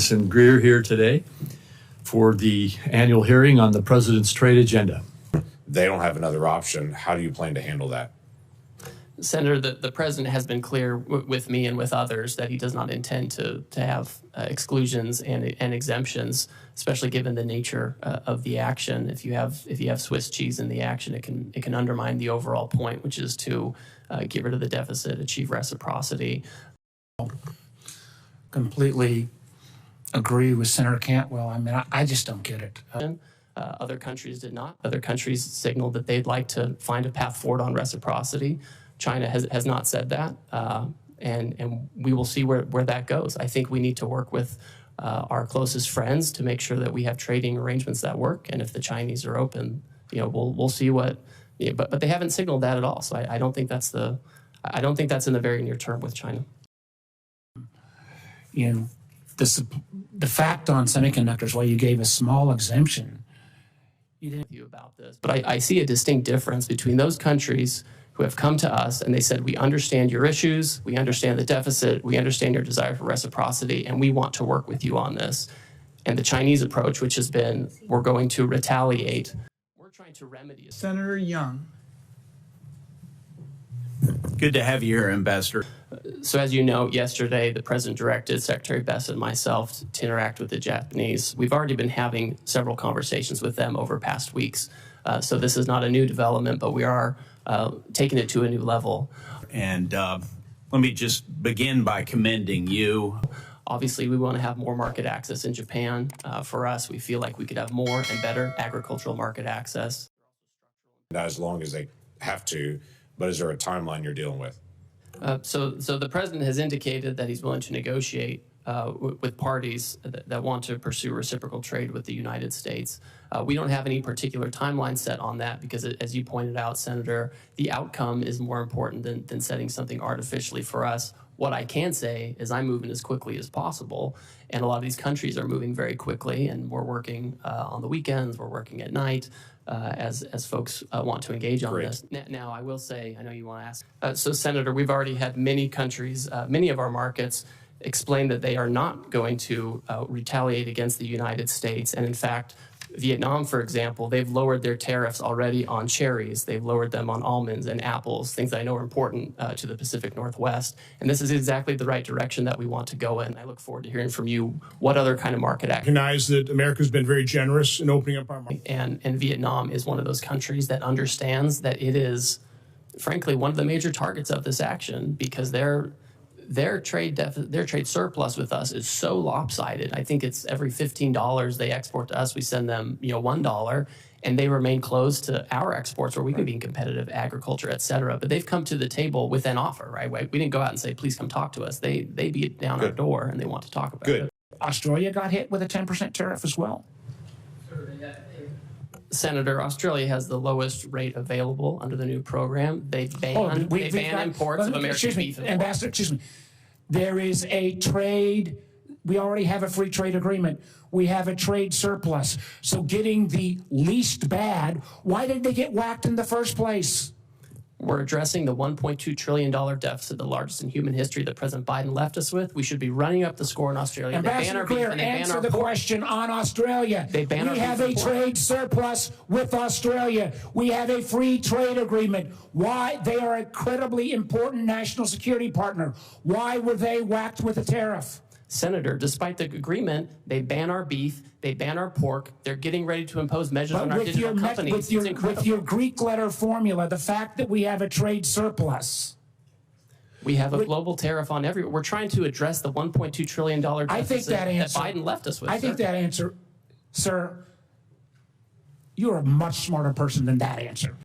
Jamieson Greer here today for the annual hearing on the President's trade agenda. They don't have another option. How do you plan to handle that? Senator, the President has been clear with me and with others that he does not intend to have exclusions and exemptions, especially given the nature of the action. If you have Swiss cheese in the action, it can undermine the overall point, which is to get rid of the deficit, achieve reciprocity. Completely agree with Senator Cantwell. I mean, I just don't get it. Other countries did not. Other countries signaled that they'd like to find a path forward on reciprocity. China has not said that, and we will see where that goes. I think we need to work with our closest friends to make sure that we have trading arrangements that work. And if the Chinese are open, we'll see what. But they haven't signaled that at all. So I don't think that's in the very near term with China. The fact on semiconductors, while you gave a small exemption, you didn't view about this, but I see a distinct difference between those countries who have come to us and they said, we understand your issues, we understand the deficit, we understand your desire for reciprocity, and we want to work with you on this. And the Chinese approach, which has been, we're going to retaliate. We're trying to remedy it. Senator Young. Good to have you here, Ambassador. So as you know, yesterday, the President directed Secretary Bess and myself to interact with the Japanese. We've already been having several conversations with them over past weeks. So this is not a new development, but we are taking it to a new level. And let me just begin by commending you. Obviously, we want to have more market access in Japan. For us, we feel like we could have more and better agricultural market access. Not as long as they have to, but is there a timeline you're dealing with? So the President has indicated that he's willing to negotiate with parties that want to pursue reciprocal trade with the United States. We don't have any particular timeline set on that because, as you pointed out, Senator, the outcome is more important than setting something artificially for us. What I can say is I'm moving as quickly as possible, and a lot of these countries are moving very quickly, and we're working on the weekends, we're working at night, as folks want to engage on this. Now, I will say, I know you want to ask. So, Senator, we've already had many countries, many of our markets, explain that they are not going to retaliate against the United States. And in fact, Vietnam, for example, they've lowered their tariffs already on cherries. They've lowered them on almonds and apples, things that I know are important to the Pacific Northwest. And this is exactly the right direction that we want to go in. I look forward to hearing from you what other kind of market action. Recognize that America's been very generous in opening up our market. And Vietnam is one of those countries that understands that it is, frankly, one of the major targets of this action because their trade surplus with us is so lopsided. I think it's every $15 they export to us, we send them $1, and they remain closed to our exports where we can be in competitive agriculture, et cetera. But they've come to the table with an offer, right? We didn't go out and say, please come talk to us. They beat down our door and they want to talk about it. Australia got hit with a 10% tariff as well. Senator, Australia has the lowest rate available under the new program. They ban imports of American beef. Ambassador, excuse me. There is a trade. We already have a free trade agreement. We have a trade surplus. So getting the least bad, why did they get whacked in the first place? We're addressing the $1.2 trillion deficit, the largest in human history that President Biden left us with. We should be running up the score in Australia. Ambassador Greer, answer the question on Australia. We have a trade surplus with Australia. We have a free trade agreement. Why? They are a incredibly important national security partner. Why were they whacked with a tariff? Senator, despite the agreement, they ban our beef, they ban our pork. They're getting ready to impose measures on our digital companies. With your Greek letter formula, the fact that we have a trade surplus. We have a global tariff on everywhere. We're trying to address the $1.2 trillion deficit that Biden left us with. I think that answer, sir, you're a much smarter person than that answer.